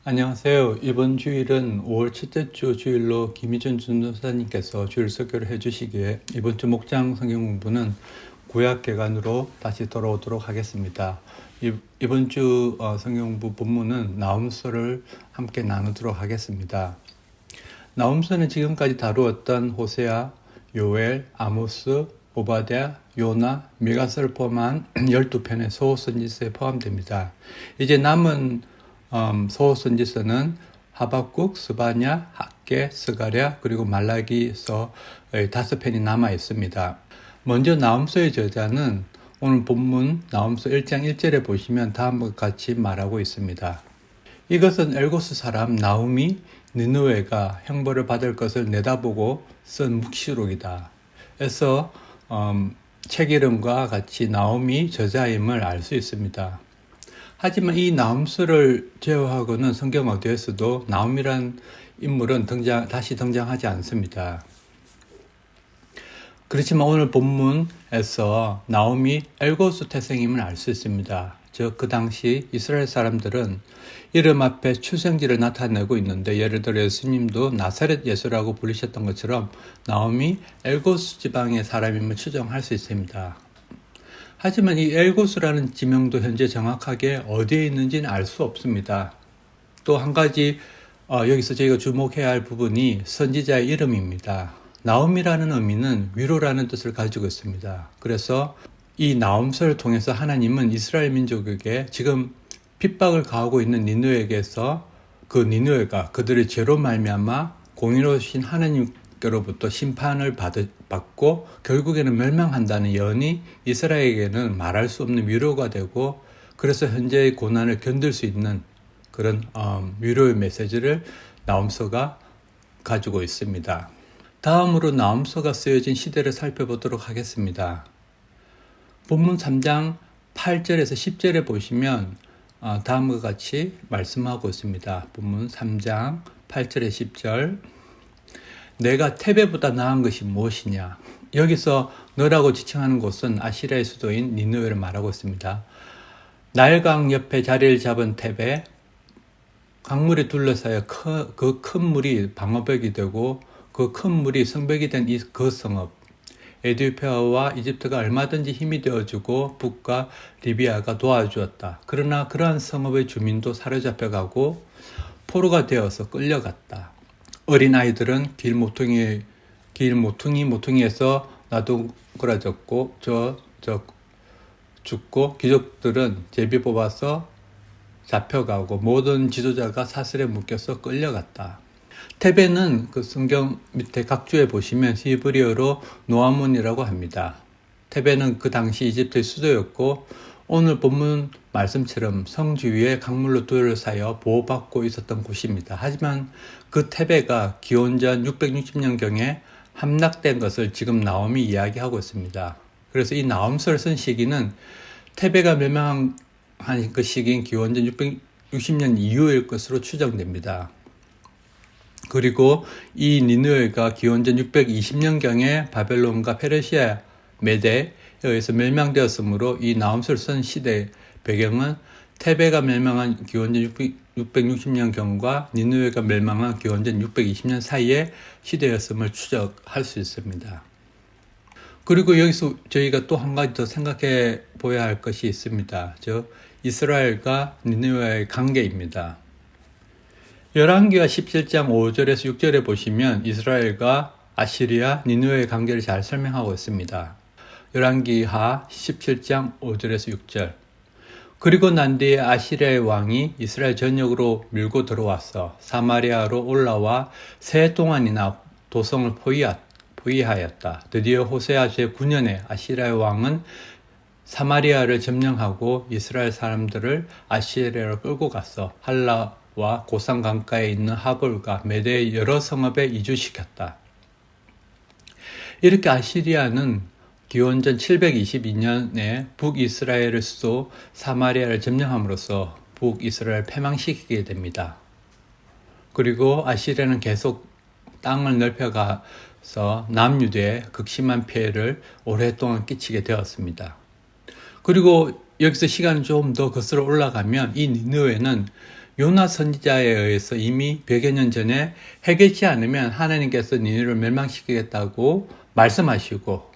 안녕하세요. 이번 주일은 5월 첫째 주 주일로 김희준 전도사님께서 주일 설교를 해주시기에 이번 주 목장 성경 공부는 구약개관으로 다시 돌아오도록 하겠습니다. 이번 주 성경 공부 본문은 나훔서를 함께 나누도록 하겠습니다. 나훔서는 지금까지 다루었던 호세아, 요엘, 아모스, 오바댜, 요나, 미가서를 포함한 12편의 소선지서에 포함됩니다. 이제 남은 소선지서는 하박국, 스바냐, 학개, 스가랴, 그리고 말라기서 5편이 남아 있습니다. 먼저 나훔서의 저자는 오늘 본문 나훔서 1장 1절에 보시면 다음과 같이 말하고 있습니다. 이것은 엘고스 사람 나훔이 느느웨가 형벌을 받을 것을 내다보고 쓴 묵시록이다. 그래서 책 이름과 같이 나훔이 저자임을 알 수 있습니다. 하지만 이 나훔서를 제외하고는 성경 어디에서도 나훔이란 인물은 다시 등장하지 않습니다. 그렇지만 오늘 본문에서 나훔이 엘고스 태생임을 알 수 있습니다. 즉 그 당시 이스라엘 사람들은 이름 앞에 출생지를 나타내고 있는데, 예를 들어 예수님도 나사렛 예수라고 부르셨던 것처럼 나훔이 엘고스 지방의 사람임을 추정할 수 있습니다. 하지만 이 엘고스라는 지명도 현재 정확하게 어디에 있는지는 알 수 없습니다. 또 한 가지 여기서 저희가 주목해야 할 부분이 선지자의 이름입니다. 나훔이라는 의미는 위로라는 뜻을 가지고 있습니다. 그래서 이 나훔서를 통해서 하나님은 이스라엘 민족에게 지금 핍박을 가하고 있는 니느웨에게서 그 니느웨가 그들의 죄로 말미암아 공의로우신 하나님께로부터 심판을 받고 결국에는 멸망한다는 예언이 이스라엘에게는 말할 수 없는 위로가 되고, 그래서 현재의 고난을 견딜 수 있는 그런 위로의 메시지를 나훔서가 가지고 있습니다. 다음으로 나훔서가 쓰여진 시대를 살펴보도록 하겠습니다. 본문 3장 8절에서 10절에 보시면 다음과 같이 말씀하고 있습니다. 본문 3장 8절에 10절. 내가 테베보다 나은 것이 무엇이냐? 여기서 너라고 지칭하는 곳은 아시리아의 수도인 니느웨를 말하고 있습니다. 나일강 옆에 자리를 잡은 테베, 강물이 둘러싸여 그 큰 물이 방어벽이 되고 그 큰 물이 성벽이 된 그 성읍, 에티오피아와 이집트가 얼마든지 힘이 되어주고 북과 리비아가 도와주었다. 그러나 그러한 성읍의 주민도 사로잡혀가고 포로가 되어서 끌려갔다. 어린 아이들은 모퉁이에서 나둥그러졌고 죽고, 귀족들은 제비 뽑아서 잡혀가고 모든 지도자가 사슬에 묶여서 끌려갔다. 테베는 그 성경 밑에 각주에 보시면 히브리어로 노아문이라고 합니다. 테베는 그 당시 이집트의 수도였고, 오늘 본문 말씀처럼 성 주위에 강물로 둘러싸여 보호받고 있었던 곳입니다. 하지만 그 테베가 기원전 660년경에 함락된 것을 지금 나훔이 이야기하고 있습니다. 그래서 이 나훔서를 쓴 시기는 테베가 멸망한 그 시기인 기원전 660년 이후일 것으로 추정됩니다. 그리고 이 니느웨가 기원전 620년경에 바벨론과 페르시아 메대에 의해서 멸망되었으므로 이 나훔서를 쓴 시대의 배경은 테베가 멸망한 기원전 660년경과 니느웨가 멸망한 기원전 620년 사이의 시대였음을 추적할 수 있습니다. 그리고 여기서 저희가 또 한 가지 더 생각해 보아야 할 것이 있습니다. 즉 이스라엘과 니느웨의 관계입니다. 열왕기하 17장 5절에서 6절에 보시면 이스라엘과 아시리아, 니느웨의 관계를 잘 설명하고 있습니다. 열왕기하 17장 5절에서 6절. 그리고 난 뒤에 아시리아의 왕이 이스라엘 전역으로 밀고 들어와서 사마리아로 올라와 새 동안이나 도성을 포위하였다. 드디어 호세아 제9년에 아시리아의 왕은 사마리아를 점령하고 이스라엘 사람들을 아시리아로 끌고 가서 할라와 고산 강가에 있는 하볼과 메대의 여러 성읍에 이주시켰다. 이렇게 아시리아는 기원전 722년에 북이스라엘의 수도 사마리아를 점령함으로써 북이스라엘을 패망시키게 됩니다. 그리고 아시리아는 계속 땅을 넓혀가서 남유대에 극심한 피해를 오랫동안 끼치게 되었습니다. 그리고 여기서 시간을 좀 더 거슬러 올라가면 이 니느웨는 요나 선지자에 의해서 이미 100여 년 전에 해결치 않으면 하나님께서 니느웨를 멸망시키겠다고 말씀하시고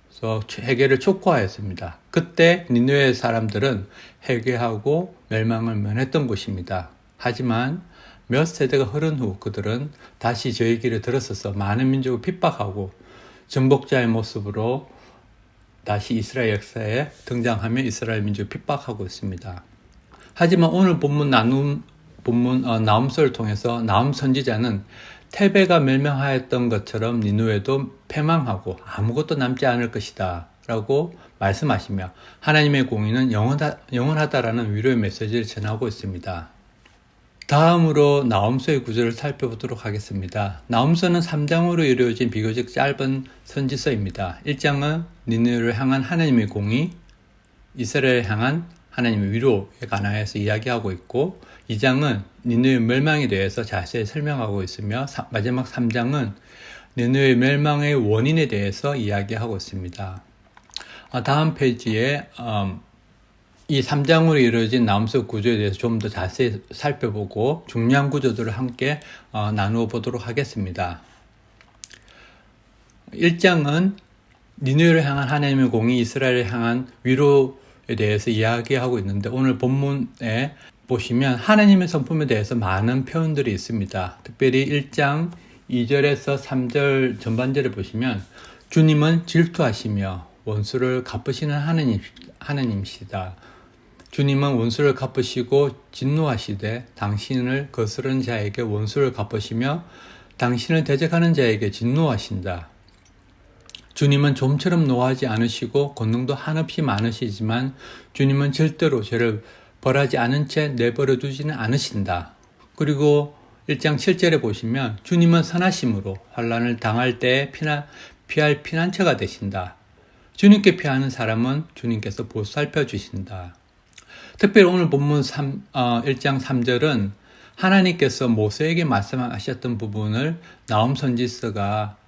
그래서 해결을 촉구하였습니다. 그때 니느웨 사람들은 회개하고 멸망을 면했던 곳입니다. 하지만 몇 세대가 흐른 후 그들은 다시 저희 길을 들어서서 많은 민족을 핍박하고 정복자의 모습으로 다시 이스라엘 역사에 등장하며 이스라엘 민족을 핍박하고 있습니다. 하지만 오늘 본문 나훔서를 통해서 나훔 선지자는 테베가 멸망하였던 것처럼 니느웨도 패망하고 아무것도 남지 않을 것이다 라고 말씀하시며 하나님의 공의는 영원하다라는 위로의 메시지를 전하고 있습니다. 다음으로 나훔서의 구절을 살펴보도록 하겠습니다. 나훔서는 3장으로 이루어진 비교적 짧은 선지서입니다. 1장은 니느웨를 향한 하나님의 공의, 이스라엘을 향한 하나님의 위로에 관하여서 이야기하고 있고 2장은 니느웨 멸망에 대해서 자세히 설명하고 있으며 마지막 3장은 니느웨 멸망의 원인에 대해서 이야기하고 있습니다. 다음 페이지에 이 3장으로 이루어진 나훔서 구조에 대해서 좀 더 자세히 살펴보고 중요한 구조들을 함께 나누어 보도록 하겠습니다. 1장은 니느웨를 향한 하나님의 공의, 이스라엘을 향한 위로에 대해서 이야기하고 있는데 오늘 본문에 보시면 하나님의 성품에 대해서 많은 표현들이 있습니다. 특별히 1장 2절에서 3절 전반절을 보시면 주님은 질투하시며 원수를 갚으시는 하나님이시다. 주님은 원수를 갚으시고 진노하시되 당신을 거스르는 자에게 원수를 갚으시며 당신을 대적하는 자에게 진노하신다. 주님은 좀처럼 노하지 않으시고 권능도 한없이 많으시지만 주님은 절대로 죄를 벌하지 않은 채 내버려 두지는 않으신다. 그리고 1장 7절에 보시면 주님은 선하심으로 환난을 당할 때 피할 피난처가 되신다. 주님께 피하는 사람은 주님께서 보살펴 주신다. 특별히 오늘 본문 1장 3절은 하나님께서 모세에게 말씀하셨던 부분을 나훔 선지자가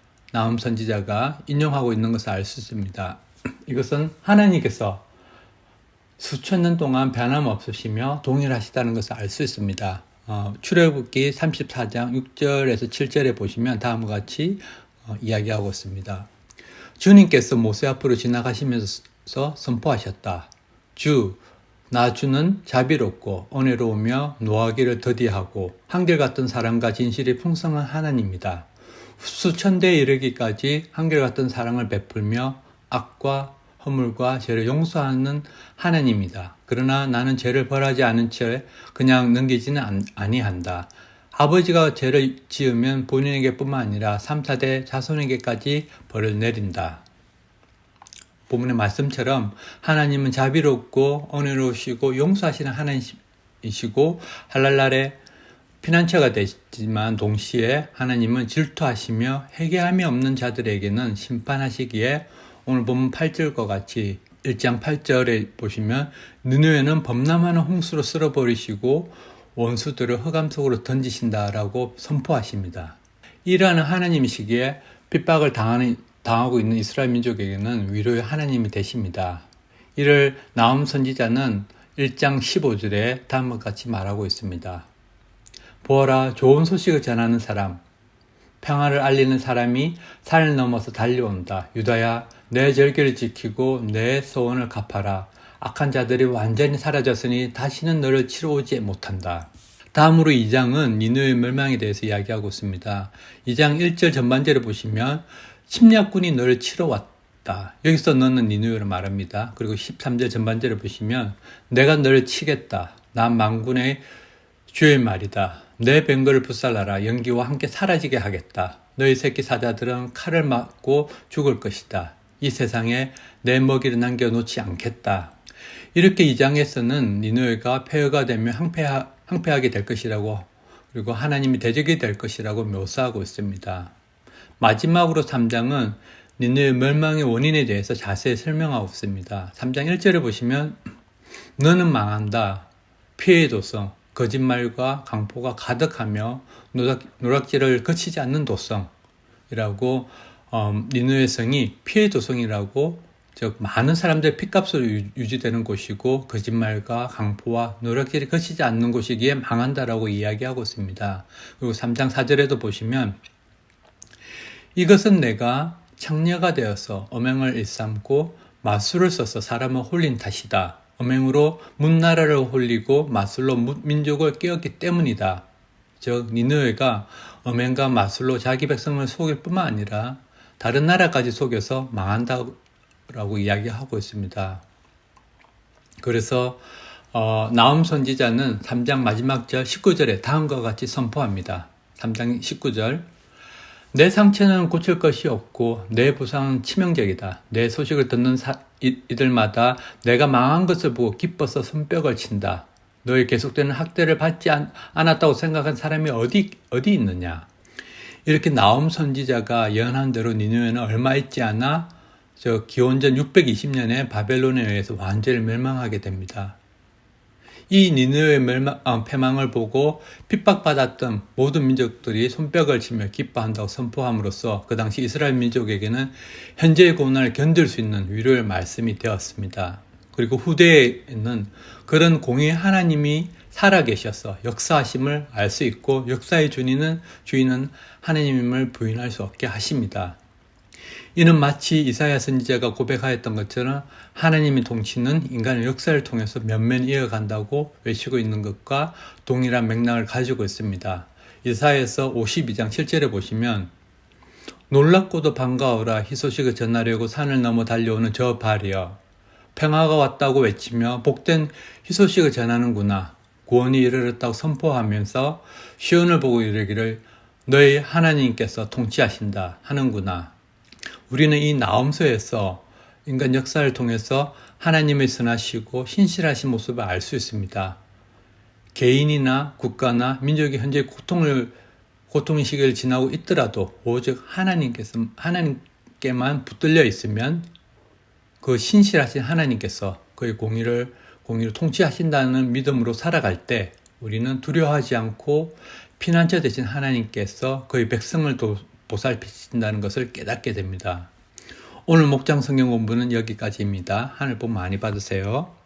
인용하고 있는 것을 알 수 있습니다. 이것은 하나님께서 수천 년 동안 변함없으시며 동일하시다는 것을 알 수 있습니다. 출애굽기 34장 6절에서 7절에 보시면 다음과 같이 이야기하고 있습니다. 주님께서 모세 앞으로 지나가시면서 선포하셨다. 주는 자비롭고 은혜로우며 노하기를 더디하고 한결같은 사랑과 진실이 풍성한 하나님이다. 수천 대에 이르기까지 한결같은 사랑을 베풀며 악과 허물과 죄를 용서하는 하나님이다. 그러나 나는 죄를 벌하지 않은 채 그냥 넘기지는 아니한다. 아버지가 죄를 지으면 본인에게 뿐만 아니라 3, 4대 자손에게까지 벌을 내린다. 본문의 말씀처럼 하나님은 자비롭고 은혜로우시고 용서하시는 하나님이시고 할랄날에 피난처가 되지만 동시에 하나님은 질투하시며 회개함이 없는 자들에게는 심판하시기에 오늘 본문 8절과 같이 1장 8절에 보시면 느느웨는 범람하는 홍수로 쓸어버리시고 원수들을 흑암 속으로 던지신다라고 선포하십니다. 이러한 하나님이시기에 핍박을 당하고 있는 이스라엘 민족에게는 위로의 하나님이 되십니다. 이를 나훔 선지자는 1장 15절에 다음과 같이 말하고 있습니다. 보아라, 좋은 소식을 전하는 사람, 평화를 알리는 사람이 산을 넘어서 달려온다. 유다야, 내 절기를 지키고 내 소원을 갚아라. 악한 자들이 완전히 사라졌으니 다시는 너를 치러 오지 못한다. 다음으로 2장은 니느웨 멸망에 대해서 이야기하고 있습니다. 2장 1절 전반절을 보시면 침략군이 너를 치러 왔다. 여기서 너는 니느웨를 말합니다. 그리고 13절 전반절을 보시면 내가 너를 치겠다. 난 만군의 주의 말이다. 내 뱅거를 불살라라. 연기와 함께 사라지게 하겠다. 너희 새끼 사자들은 칼을 맞고 죽을 것이다. 이 세상에 내 먹이를 남겨놓지 않겠다. 이렇게 2장에서는 니느웨가 폐허가 되며 항폐하게 될 것이라고 그리고 하나님이 대적이 될 것이라고 묘사하고 있습니다. 마지막으로 3장은 니느웨 멸망의 원인에 대해서 자세히 설명하고 있습니다. 3장 1절에 보시면 너는 망한다. 피해의 도성, 거짓말과 강포가 가득하며 노략질을 거치지 않는 도성이라고 니느웨 성이 피해의 도성이라고 즉 많은 사람들의 핏값으로 유지되는 곳이고 거짓말과 강포와 노략질이 거치지 않는 곳이기에 망한다라고 이야기하고 있습니다. 그리고 3장 4절에도 보시면 이것은 내가 창녀가 되어서 엄행을 일삼고 마술을 써서 사람을 홀린 탓이다. 엄행으로 문나라를 홀리고 마술로 민족을 깨웠기 때문이다. 즉 니느웨가 엄행과 마술로 자기 백성을 속일 뿐만 아니라 다른 나라까지 속여서 망한다라고 이야기하고 있습니다. 그래서 나훔 선지자는 3장 마지막 절 19절에 다음과 같이 선포합니다. 3장 19절 내 상처는 고칠 것이 없고 내 부상은 치명적이다. 내 소식을 듣는 이들마다 내가 망한 것을 보고 기뻐서 손뼉을 친다. 너의 계속되는 학대를 받지 않았다고 생각한 사람이 어디 있느냐. 이렇게 나훔 선지자가 예언한 대로 니느웨는 얼마 있지 않아 기원전 620년에 바벨론에 의해서 완전히 멸망하게 됩니다. 이 니느웨의 패망을 보고 핍박받았던 모든 민족들이 손뼉을 치며 기뻐한다고 선포함으로써 그 당시 이스라엘 민족에게는 현재의 고난을 견딜 수 있는 위로의 말씀이 되었습니다. 그리고 후대에는 그런 공의 하나님이 살아계셔서 역사하심을 알 수 있고 역사의 주인은 하나님임을 부인할 수 없게 하십니다. 이는 마치 이사야 선지자가 고백하였던 것처럼 하나님이 통치는 인간의 역사를 통해서 면면히 이어간다고 외치고 있는 것과 동일한 맥락을 가지고 있습니다. 이사야서 52장 7절에 보시면 놀랍고도 반가워라 희소식을 전하려고 산을 넘어 달려오는 저 발이여 평화가 왔다고 외치며 복된 희소식을 전하는구나. 구원이 이르렀다고 선포하면서 시온을 보고 이르기를 너희 하나님께서 통치하신다 하는구나. 우리는 이 나홈서에서 인간 역사를 통해서 하나님의 선하시고 신실하신 모습을 알 수 있습니다. 개인이나 국가나 민족이 현재 고통의 시기를 지나고 있더라도 오직 하나님께만 붙들려 있으면 그 신실하신 하나님께서 그의 공의를 통치하신다는 믿음으로 살아갈 때 우리는 두려워하지 않고 피난처 되신 하나님께서 그의 백성을 보살피신다는 것을 깨닫게 됩니다. 오늘 목장 성경 공부는 여기까지입니다. 하늘 복 많이 받으세요.